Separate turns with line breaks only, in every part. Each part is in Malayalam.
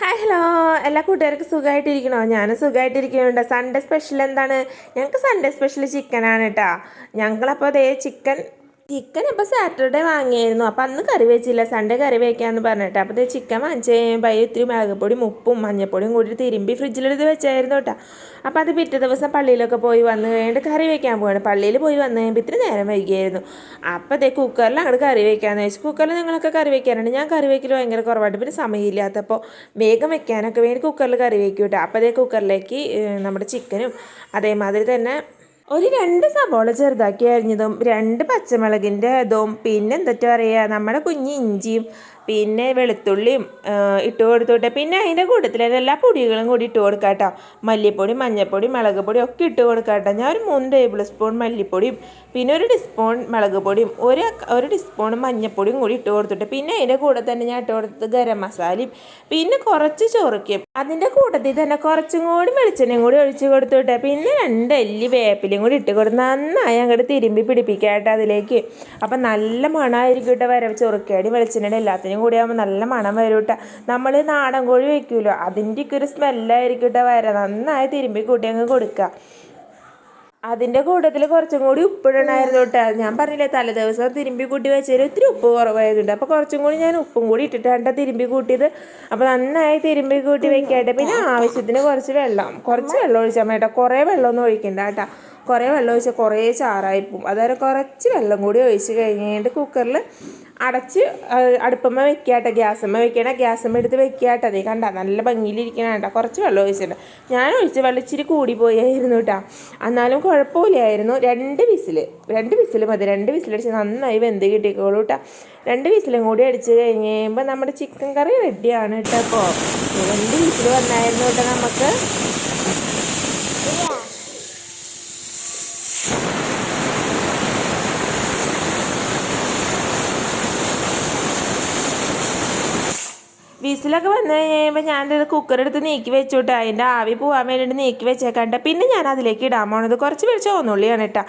ഹായ് ഹലോ എല്ലാ കൂട്ടുകാർക്കും സുഖമായിട്ടിരിക്കണോ? ഞാനും സുഖമായിട്ടിരിക്കുന്നുണ്ട്. സൺഡേ സ്പെഷ്യൽ എന്താണ്? ഞങ്ങൾക്ക് സൺഡേ സ്പെഷ്യൽ ചിക്കനാണ് കേട്ടോ. ഞങ്ങളപ്പോൾ അതേ ചിക്കൻ ഇപ്പോൾ സാറ്റർഡേ വാങ്ങിയായിരുന്നു. അപ്പോൾ അന്ന് കറി വെച്ചില്ല, സൺഡേ കറി വയ്ക്കാമെന്ന് പറഞ്ഞിട്ട്. അപ്പോൾ ഇത് ചിക്കൻ വാങ്ങിച്ച് കഴിയുമ്പോൾ ഇത്തിരി മുളകുപൊടിയും ഉപ്പും മഞ്ഞപ്പൊടിയും കൂടി തിരുമ്പി ഫ്രിഡ്ജിലെടുത്ത് വെച്ചായിരുന്നു കേട്ടോ. അപ്പോൾ അത് പിറ്റേ ദിവസം പള്ളിയിലൊക്കെ പോയി വന്ന് കഴിഞ്ഞിട്ട് കറി വയ്ക്കാൻ പോവാണ്. പള്ളിയിൽ പോയി വന്ന് കഴിയുമ്പോൾ ഇത്തിരി നേരം വൈകിയായിരുന്നു. അപ്പോൾ അതേ കുക്കറിൽ അങ്ങോട്ട് കറി വയ്ക്കാമെന്ന് വെച്ചു. കുക്കറിൽ നിങ്ങളൊക്കെ കറി വയ്ക്കാറുണ്ട്. ഞാൻ കറി വയ്ക്കൽ ഭയങ്കര കുറവായിട്ട്, പിന്നെ സമയമില്ലാത്തപ്പോൾ വേഗം വെക്കാനൊക്കെ വേണ്ടി കുക്കറിൽ കറി വയ്ക്കും കേട്ടോ. അപ്പോൾ അതേ കുക്കറിലേക്ക് നമ്മുടെ ചിക്കനും അതേമാതിരി തന്നെ ഒരു 2 സവോള ചെറുതാക്കി അരിഞ്ഞതും 2 പച്ചമുളകിൻ്റെ ഇതും പിന്നെ എന്തൊക്കെ പറയുക നമ്മുടെ കുഞ്ഞി ഇഞ്ചിയും പിന്നെ വെളുത്തുള്ളിയും ഇട്ട് കൊടുത്തോട്ടെ. പിന്നെ അതിൻ്റെ കൂട്ടത്തിൽ എല്ലാ പൊടികളും കൂടി ഇട്ട് കൊടുക്കാം കേട്ടോ. മല്ലിപ്പൊടി, മഞ്ഞൾപ്പൊടി, മുളക് പൊടി ഒക്കെ ഇട്ട് കൊടുക്കാം കേട്ടോ. ഞാൻ ഒരു 3 ടേബിൾ സ്പൂൺ മല്ലിപ്പൊടിയും പിന്നെ ഒരു ടീസ്പൂൺ മുളക് പൊടിയും ഒരു ടീസ്പൂൺ മഞ്ഞൾപ്പൊടിയും കൂടി ഇട്ട് കൊടുത്തിട്ട് പിന്നെ അതിൻ്റെ കൂടെ തന്നെ ഞാൻ ഇട്ട് കൊടുത്തത് ഗരം മസാലയും പിന്നെ കുറച്ച് ചൊറുക്കും അതിൻ്റെ കൂട്ടത്തിൽ തന്നെ കുറച്ചും കൂടി വെളിച്ചെണ്ണയും കൂടി ഒഴിച്ച് കൊടുത്തോട്ടെ. പിന്നെ 2 അല്ലി വേപ്പിലയും കൂടി ഇട്ട് കൊടുത്ത് നന്നായി അങ്ങോട്ട് തിരുമ്പി പിടിപ്പിക്കാം കേട്ടോ അതിലേക്ക്. അപ്പം നല്ല മണമായിരിക്കും കേട്ടോ വരവ് ചൊറുക്കടി വെളിച്ചെണ്ണയുടെ എല്ലാത്തിനും കൂടി ആകുമ്പോൾ നല്ല മണം വരും കേട്ടോ. നമ്മൾ നാടൻ കോഴി വയ്ക്കുമല്ലോ അതിൻ്റെയൊക്കെ ഒരു സ്മെല്ലായിരിക്കും കേട്ടോ വര. നന്നായി തിരുമ്പി കൂട്ടി അങ്ങ് കൊടുക്കുക. അതിൻ്റെ കൂട്ടത്തിൽ കുറച്ചും കൂടി ഉപ്പിടണമായിരുന്നു കേട്ടോ. ഞാൻ പറഞ്ഞില്ലേ തലേദിവസം തിരുമ്പി കൂട്ടി വെച്ചാൽ ഇത്തിരി ഉപ്പ് കുറവായതുണ്ട്. അപ്പോൾ കുറച്ചും കൂടി ഞാൻ ഉപ്പും കൂടി ഇട്ടിട്ടാണ് തിരുമ്പി കൂട്ടിയത്. അപ്പോൾ നന്നായി തിരുമ്പി കൂട്ടി വെക്കാട്ടെ. പിന്നെ ആവശ്യത്തിന് കുറച്ച് വെള്ളം ഒഴിച്ചാൽ മതി കേട്ടോ. കുറേ വെള്ളമൊന്നും ഒഴിക്കണ്ട കേട്ടോ. കുറേ വെള്ളം ഒഴിച്ചാൽ കുറേ ചാറായിപ്പോവും. അതായത് കുറച്ച് വെള്ളം കൂടി ഒഴിച്ച് കഴിഞ്ഞിട്ട് കുക്കറിൽ അടച്ച് അടുപ്പമ്മ വെക്കാട്ടെ. ഗ്യാസമ്മ വെക്കണം. ഗ്യാസമ്മ എടുത്ത് വെക്കാട്ടെ. അതേ കണ്ട നല്ല ഭംഗിയിലിരിക്കണം കേട്ടോ. കുറച്ച് വെള്ളം ഒഴിച്ചിട്ടുണ്ട്. ഞാൻ ഒഴിച്ച വെള്ളം ഇച്ചിരി കൂടി പോയായിരുന്നു കേട്ടോ. എന്നാലും കുഴപ്പമില്ലായിരുന്നു. 2 വിസിൽ മതി. 2 വിസിലടിച്ച് നന്നായി വെന്ത് കിട്ടിക്കോളൂ കേട്ടോ. 2 വിസിലും കൂടി അടിച്ച് കഴിഞ്ഞ് കഴിയുമ്പോൾ നമ്മുടെ ചിക്കൻ കറി റെഡിയാണ് കേട്ടോ. അപ്പോൾ 2 വിസിൽ വന്നായിരുന്നു കേട്ടോ നമുക്ക്. വിസിലൊക്കെ വന്നു കഴിയുമ്പോൾ ഞാനത് കുക്കറെടുത്ത് നീക്കി വെച്ചോട്ടെ. അതിൻ്റെ ആവി പോകാൻ വേണ്ടിയിട്ട് നീക്കി വെച്ചേക്കണ്ട. പിന്നെ ഞാൻ അതിലേക്ക് ഇടാൻ പോണത് കുറച്ച് പേര് ചുവന്നുള്ളിയാണ് കേട്ടോ.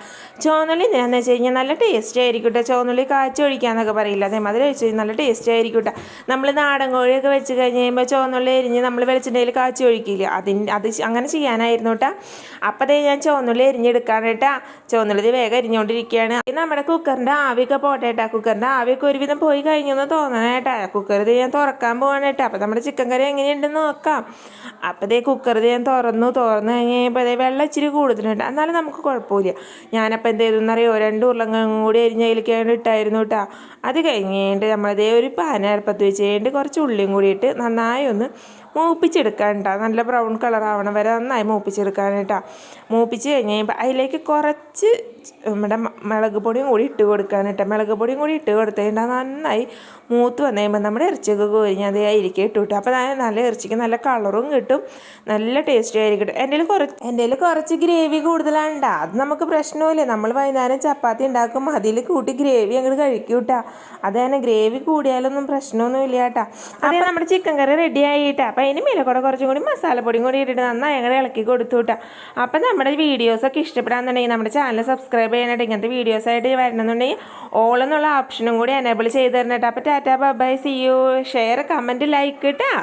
ചുവന്നുള്ളി എന്താണെന്ന് വെച്ച് കഴിഞ്ഞാൽ നല്ല ടേസ്റ്റ് ആയിരിക്കും കേട്ടോ. ചുവന്നുള്ളി കാച്ചി ഒഴിക്കാന്നൊക്കെ പറയില്ല, അതേമാതിരി ഒഴിച്ച് കഴിഞ്ഞാൽ നല്ല ടേസ്റ്റ് ആയിരിക്കും കേട്ടോ. നമ്മൾ നാടൻ കോഴിയൊക്കെ വെച്ച് കഴിഞ്ഞ് കഴിയുമ്പോൾ ചുവന്നുള്ളി എരിഞ്ഞ് നമ്മൾ വെളിച്ചെണ്ണയിൽ കാച്ചി ഒഴിക്കില്ല, അത് അങ്ങനെ ചെയ്യാനായിരുന്നു കേട്ടോ. അപ്പോൾ അതേ ഞാൻ ചുവന്നുള്ളി എരിഞ്ഞെടുക്കാണ് കേട്ടോ. ചുവന്നുള്ളി വേഗം എരിഞ്ഞുകൊണ്ടിരിക്കുകയാണ്. നമ്മുടെ കുക്കറിൻ്റെ ആവിയൊക്കെ പോട്ടെ കേട്ടോ. കുക്കറിൻ്റെ ആവിയൊക്കെ ഒരുവിധം പോയി കഴിഞ്ഞൊന്ന് തോന്നണം കേട്ടോ. കുക്കർ ഞാൻ തുറക്കാൻ പോവാണ് കേട്ടോ. അപ്പോൾ നമ്മുടെ ചിക്കൻ കറി എങ്ങനെയുണ്ടെന്ന് നോക്കാം. അപ്പോൾ ഇതേ കുക്കർ ഞാൻ തുറന്നു കഴിഞ്ഞപ്പോൾ അതേ വെള്ളം ഇച്ചിരി കൂടുതലുണ്ട്. എന്നാലും നമുക്ക് കുഴപ്പമില്ല. ഞാനപ്പോൾ എന്ത് ചെയ്തെന്നറിയോ, 2 ഉരുളക്കിഴങ്ങും കൂടി അരിഞ്ഞതിലേക്ക് ഇട്ടായിരുന്നു കേട്ടോ. അത് കഴിഞ്ഞിട്ട് നമ്മളതേ ഒരു പാൻ അടുപ്പത്ത് വെച്ച് കഴിഞ്ഞിട്ട് കുറച്ച് ഉള്ളിയും കൂടി ഇട്ട് നന്നായി ഒന്ന് മൂപ്പിച്ചെടുക്കാൻ കേട്ടോ. നല്ല ബ്രൗൺ കളറാവണം വരെ നന്നായി മൂപ്പിച്ചെടുക്കാൻ കേട്ടോ. മൂപ്പിച്ച് കഴിഞ്ഞ് കഴിയുമ്പോൾ അതിലേക്ക് കുറച്ച് നമ്മുടെ മുളക് പൊടിയും കൂടി ഇട്ട് കൊടുക്കാൻ കേട്ടോ. മുളക് പൊടിയും കൂടി ഇട്ട് കൊടുത്ത് കഴിഞ്ഞാൽ നന്നായി മൂത്ത് വന്നു കഴിയുമ്പോൾ നമ്മുടെ ഇറച്ചിയൊക്കെ കോരിഞ്ഞ് അതേ അതിലേക്ക് ഇട്ട് കിട്ടും. അപ്പോൾ നല്ല ഇറച്ചിക്ക് നല്ല കളറും കിട്ടും, നല്ല ടേസ്റ്റും ആയിരിക്കും. എൻ്റെ കയ്യിൽ കുറച്ച് ഗ്രേവി കൂടുതലാണ് കേട്ടോ. അത് നമുക്ക് പ്രശ്നമില്ല. നമ്മൾ വൈകുന്നേരം ചപ്പാത്തി ഉണ്ടാക്കും, അതിൽ കൂട്ടി ഗ്രേവി അങ്ങോട്ട് കഴിക്കും കേട്ടോ. അത് തന്നെ ഗ്രേവി കൂടിയാലൊന്നും പ്രശ്നമൊന്നും ഇല്ല കേട്ടോ. അതേ നമ്മുടെ ചിക്കൻ കറി റെഡി ആയിട്ടാ. അപ്പോൾ അതിന് മേലെ കുറച്ചും കൂടി മസാലപ്പൊടിയും കൂടി ഇട്ടിട്ട് നന്നായി ഞങ്ങൾ ഇളക്കി കൊടുത്തു കേട്ടോ. അപ്പോൾ നമ്മുടെ വീഡിയോസൊക്കെ ഇഷ്ടപ്പെടാന്നുണ്ടെങ്കിൽ നമ്മുടെ ചാനൽ സബ്സ്ക്രൈബ് ചെയ്യാനായിട്ട് ഇങ്ങനത്തെ വീഡിയോസായിട്ട് വരണമെന്നുണ്ടെങ്കിൽ ഓൾ എന്നുള്ള ഓപ്ഷനും കൂടി എനേബിൾ ചെയ്ത് തരണം കേട്ടോ. അപ്പോൾ tata bye see you. Share, comment, like കേട്ടോ.